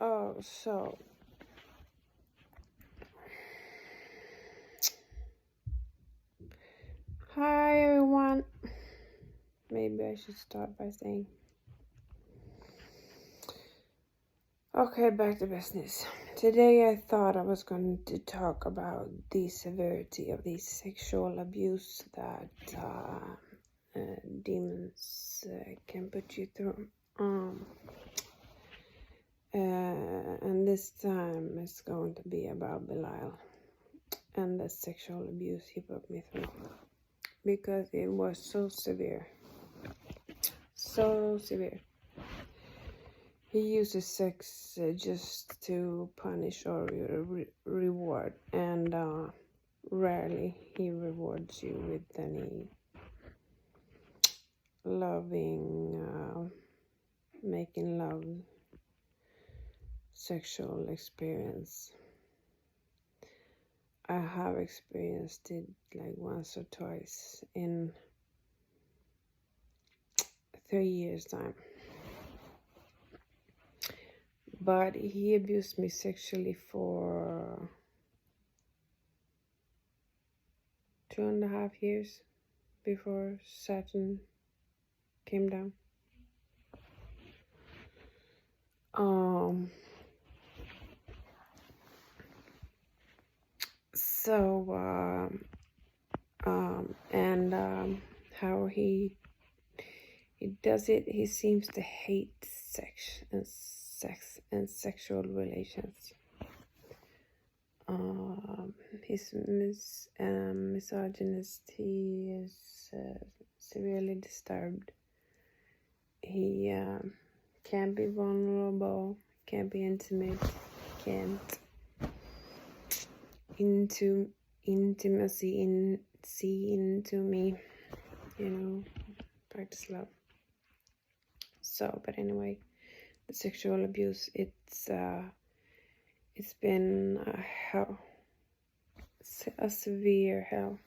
Oh, so hi everyone. Maybe I should start by saying, okay, back to business. Today I thought I was going to talk about the severity of the sexual abuse that demons can put you through. And this time it's going to be about Belial and the sexual abuse he put me through, because it was so severe. So severe. He uses sex just to punish or reward, and rarely he rewards you with any loving, making love sexual experience. I have experienced it like once or twice in 3 years time. But he abused me sexually for 2.5 years before Saturn came down. How he does it, he seems to hate sex and sexual relations. He's misogynist. He is severely disturbed. He can't be vulnerable, can't be intimate, can't see into me, practice love. So, but anyway, the sexual abuse, it's been a hell, a severe hell.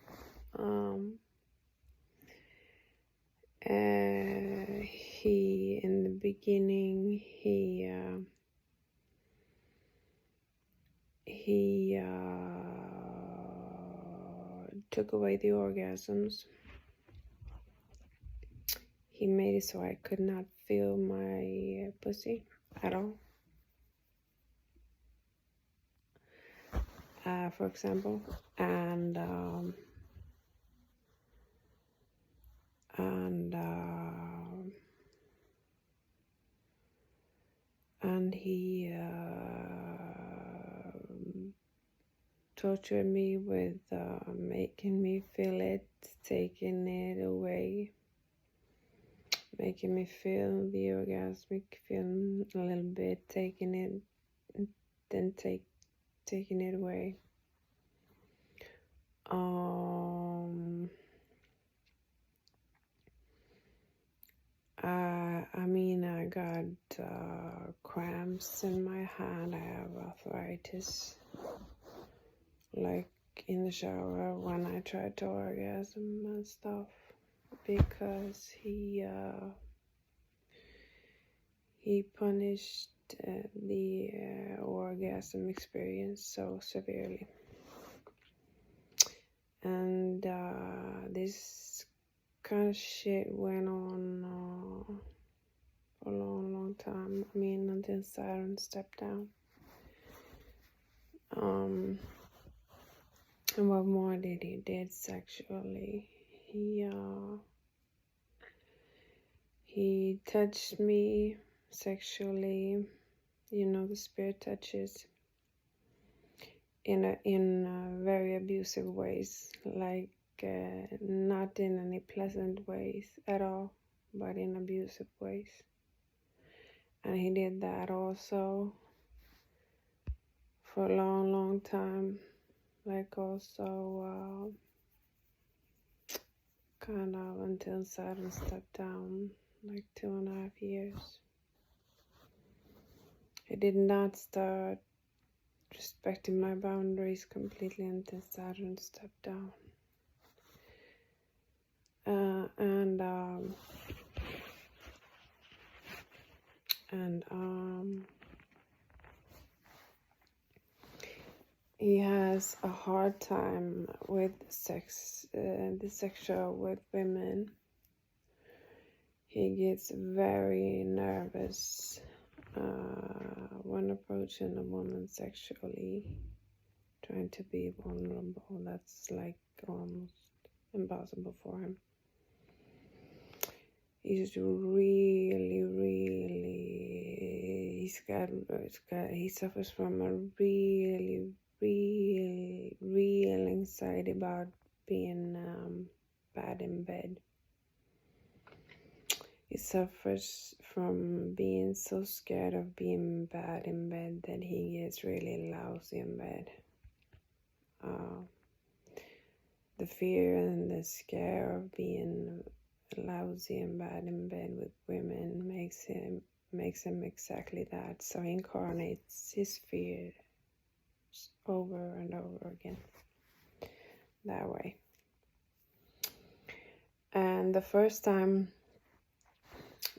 He, in the beginning, he took away the orgasms. He made it so I could not feel my pussy at all. For example, and he tortured me with making me feel it, taking it away, making me feel the orgasmic feeling a little bit, taking it, then taking it away. I got cramps in my hand. I have arthritis, like in the shower when I tried to orgasm and stuff, because he punished the orgasm experience so severely. And this kind of shit went on for a long time. Until Saturn stepped down. And what more did he did sexually? He touched me sexually, the spirit touches, in very abusive ways, like not in any pleasant ways at all, but in abusive ways. And he did that also for a long time, like also kind of until Saturn stepped down, like 2.5 years. I did not start respecting my boundaries completely until Saturn stepped down. he has a hard time with sex, the sexual with women. He gets very nervous when approaching a woman sexually, trying to be vulnerable. That's like almost impossible for him. He's really, he suffers from a really, real anxiety about being bad in bed. He suffers from being so scared of being bad in bed that he gets really lousy in bed. The fear and the scare of being lousy and bad in bed with women makes him exactly that. So he incarnates his fear over and over again that way. And the first time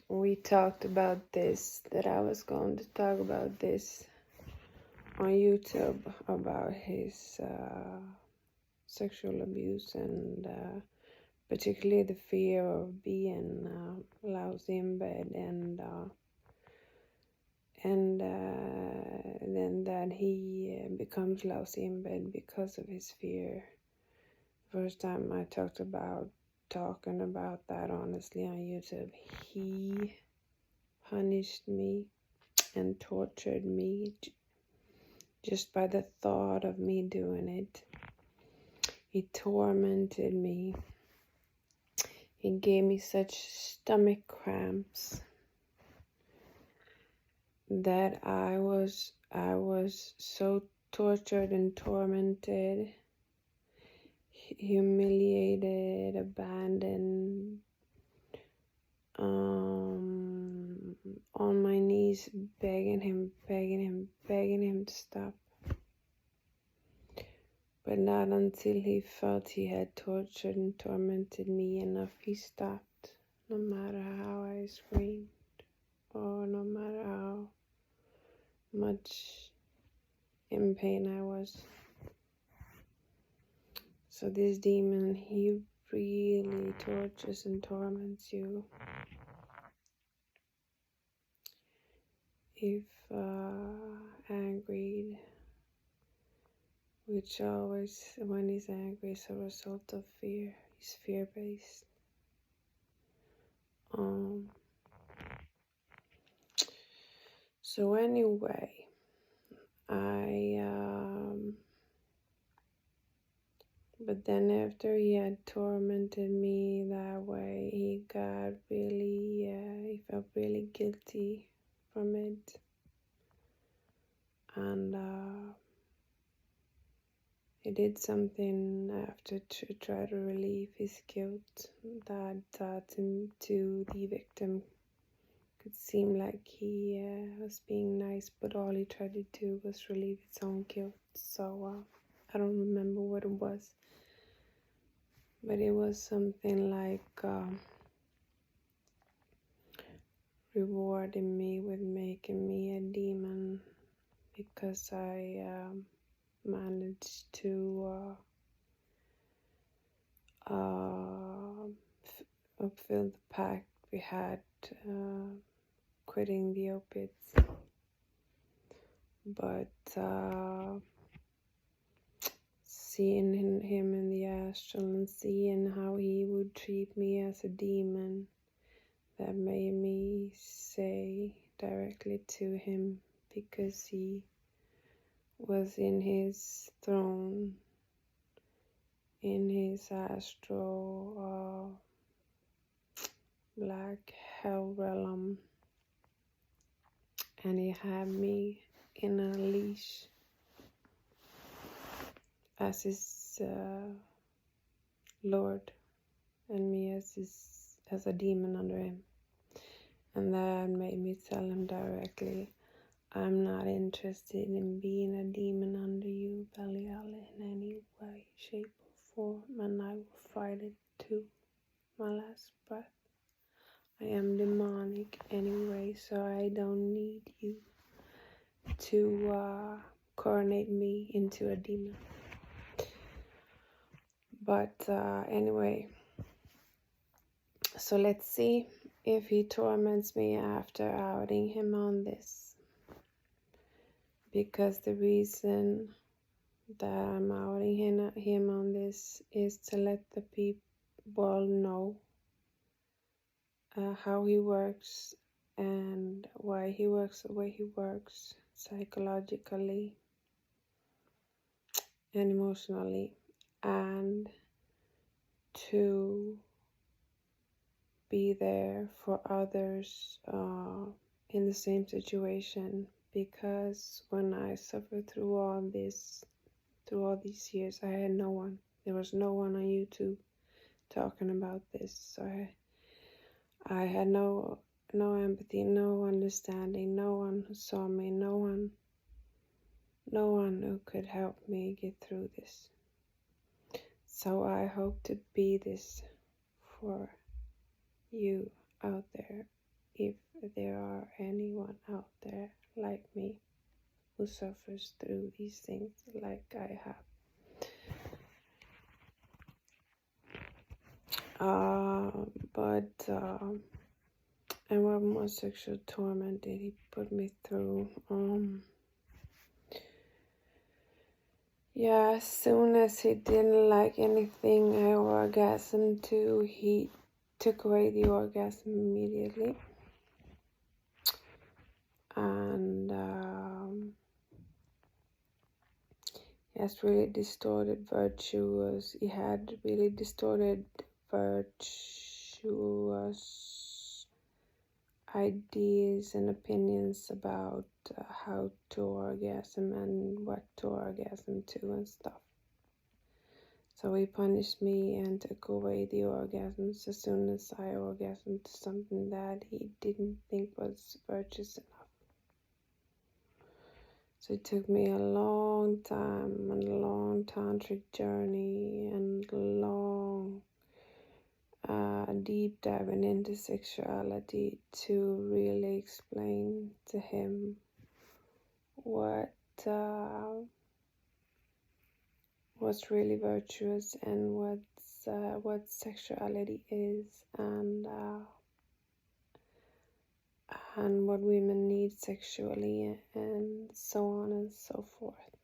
we talked about this, that I was going to talk about this on YouTube, about his sexual abuse and particularly the fear of being lousy in bed, and then that he becomes lousy in bed because of his fear. First time I talking about that honestly on YouTube, he punished me and tortured me just by the thought of me doing it. He tormented me. He gave me such stomach cramps that I was so tortured and tormented, humiliated, abandoned, on my knees begging him to stop. But not until he felt he had tortured and tormented me enough, he stopped, no matter how I screamed, or no matter how much in pain I was. So this demon, he really tortures and torments you. If angry, which always, when he's angry, is a result of fear. He's fear-based. So anyway, but then after he had tormented me that way, he got really, he felt really guilty from it. And he did something after to try to relieve his guilt that to the victim could seem like he was being nice, but all he tried to do was relieve his own guilt. So I don't remember what it was, but it was something like rewarding me with making me a demon because I managed to fulfill the pact we had, quitting the opiates. But seeing him in the astral and seeing how he would treat me as a demon, that made me say directly to him, because he was in his throne, in his astral black hell realm, and he had me in a leash as his lord, and me as a demon under him. And that made me tell him directly, I'm not interested in being a demon under you, Belial, in any way, shape, or form, and I will fight it to my last breath. I am demonic anyway, so I don't need you to reincarnate me into a demon. But anyway, so let's see if he torments me after outing him on this. Because the reason that I'm outing him on this is to let the people know how he works and why he works the way he works psychologically and emotionally, and to be there for others in the same situation. Because when I suffered through all these years, I had no one. There was no one on YouTube talking about this. So I had no empathy, no understanding, no one who saw me, no one who could help me get through this. So I hope to be this for you out there, if there are anyone out there like me who suffers through these things like I have. And what more sexual torment did he put me through? Yeah, as soon as he didn't like anything I orgasmed to, he took away the orgasm immediately. And he has really distorted virtuous. He had really distorted virtuous ideas and opinions about how to orgasm and what to orgasm to and stuff. So he punished me and took away the orgasms as soon as I orgasmed to something that he didn't think was virtuous enough. So it took me a long time and a long tantric journey and long deep diving into sexuality to really explain to him what's really virtuous and what sexuality is, and what women need sexually, and so on and so forth.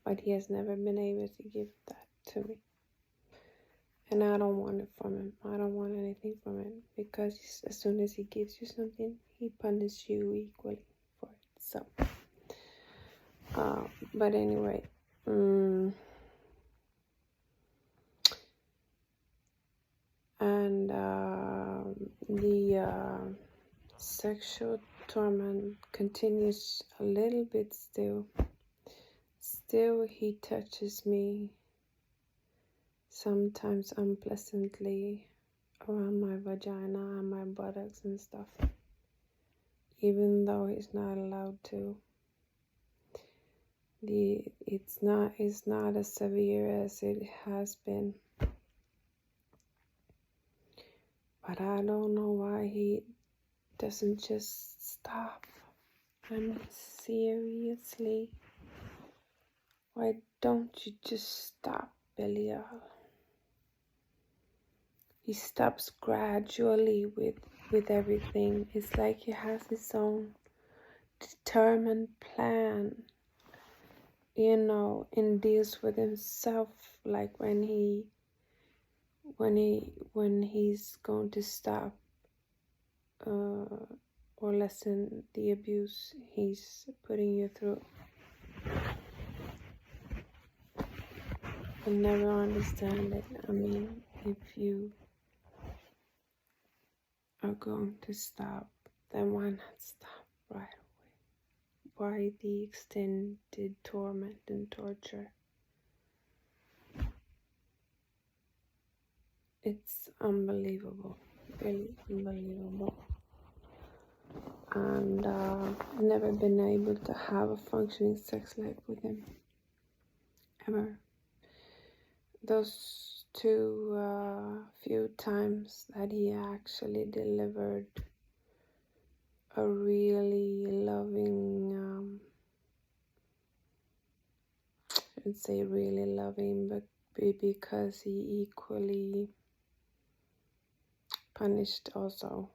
But he has never been able to give that to me. And I don't want it from him. I don't want anything from him. Because as soon as he gives you something, he punishes you equally for it. So, but anyway. And the sexual torment continues a little bit still. Still, he touches me sometimes unpleasantly around my vagina and my buttocks and stuff, even though he's not allowed to. It's not as severe as it has been, but I don't know why he doesn't just stop. I mean, seriously, why don't you just stop, Belial? He stops gradually with everything. It's like he has his own determined plan, and deals with himself, like when he's going to stop or lessen the abuse he's putting you through. I never understand it. I mean, if you are going to stop, then why not stop right away? Why the extended torment and torture? It's unbelievable, really unbelievable. And I've never been able to have a functioning sex life with him, ever. Those few times that he actually delivered a really loving can say really loving, but because he equally punished also,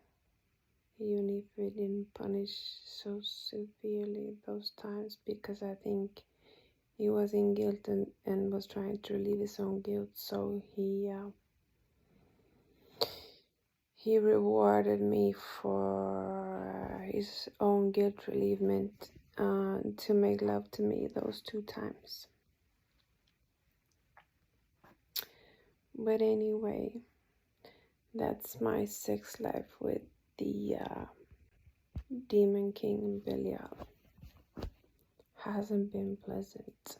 even if he didn't punish so severely those times, because I think he was in guilt and was trying to relieve his own guilt, so he rewarded me for his own guilt relievement to make love to me those 2 times. But anyway, that's my sex life with the Demon King Belial. Hasn't been pleasant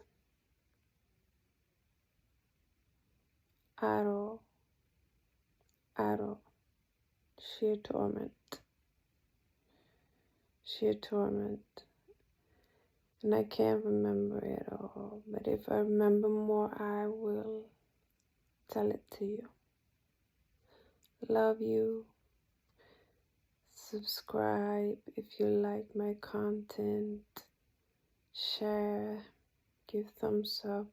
at all. At all. Sheer torment. Sheer torment. And I can't remember it all. But if I remember more, I will tell it to you. Love you. Subscribe if you like my content. Share. Give thumbs up.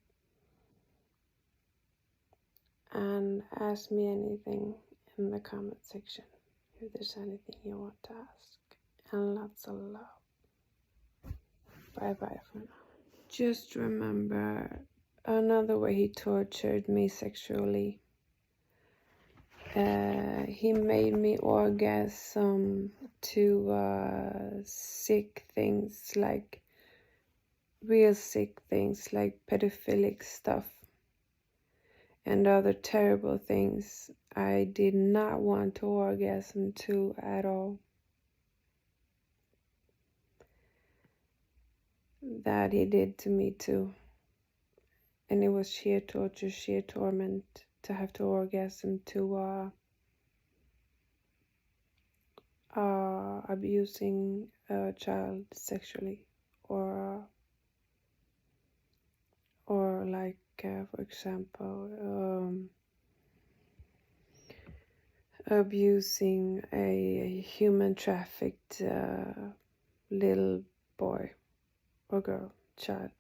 And ask me anything in the comment section if there's anything you want to ask. And lots of love. Bye bye for now. Just remember another way he tortured me sexually. He made me orgasm to sick things, like real sick things, like pedophilic stuff and other terrible things I did not want to orgasm to at all. That he did to me too. And it was sheer torture, sheer torment to have to orgasm to abusing a child sexually, or like for example abusing a human trafficked little boy or girl, child.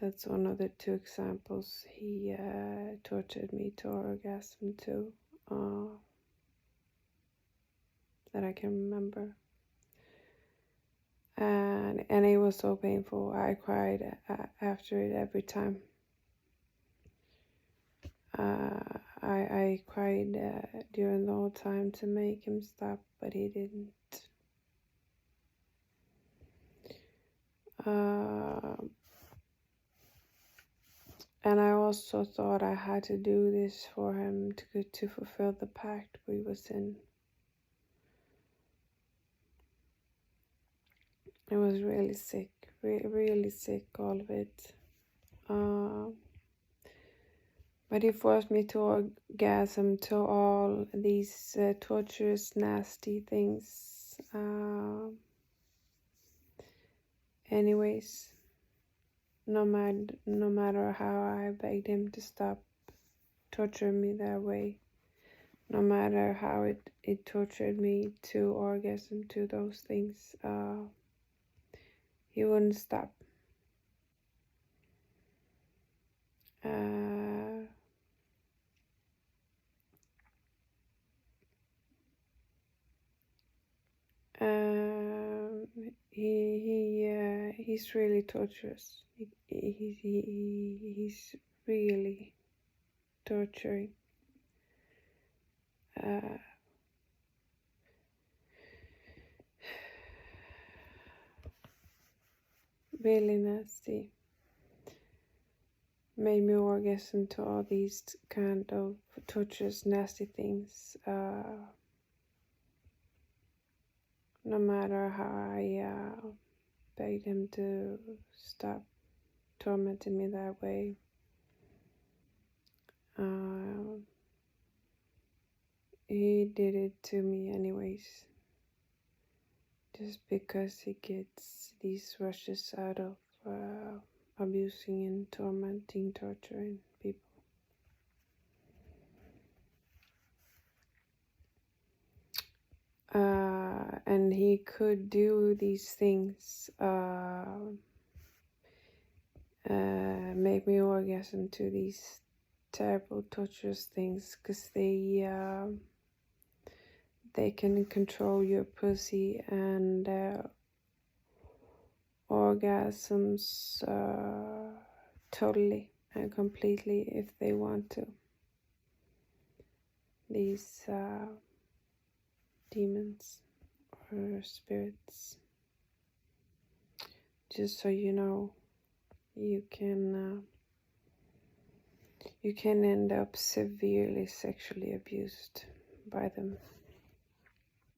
That's one of the 2 examples he tortured me to orgasm to that I can remember. And it was so painful. I cried after it every time. I cried during the whole time to make him stop, but he didn't. And I also thought I had to do this for him to fulfill the pact we was in. It was really sick, really sick, all of it. But he forced me to orgasm to all these torturous, nasty things. Anyways, no matter how I begged him to stop torturing me that way, no matter how it tortured me to orgasm to those things, he wouldn't stop. He's really torturous. He's really torturing. Really nasty. Made me orgasm to all these kind of torturous, nasty things. No matter how I begged him to stop tormenting me that way, he did it to me anyways, just because he gets these rushes out of abusing and tormenting, torturing people. he could do these things, make me orgasm to these terrible torturous things, because they can control your pussy and orgasms totally and completely if they want to. These demons or spirits. Just so you know, you can end up severely sexually abused by them.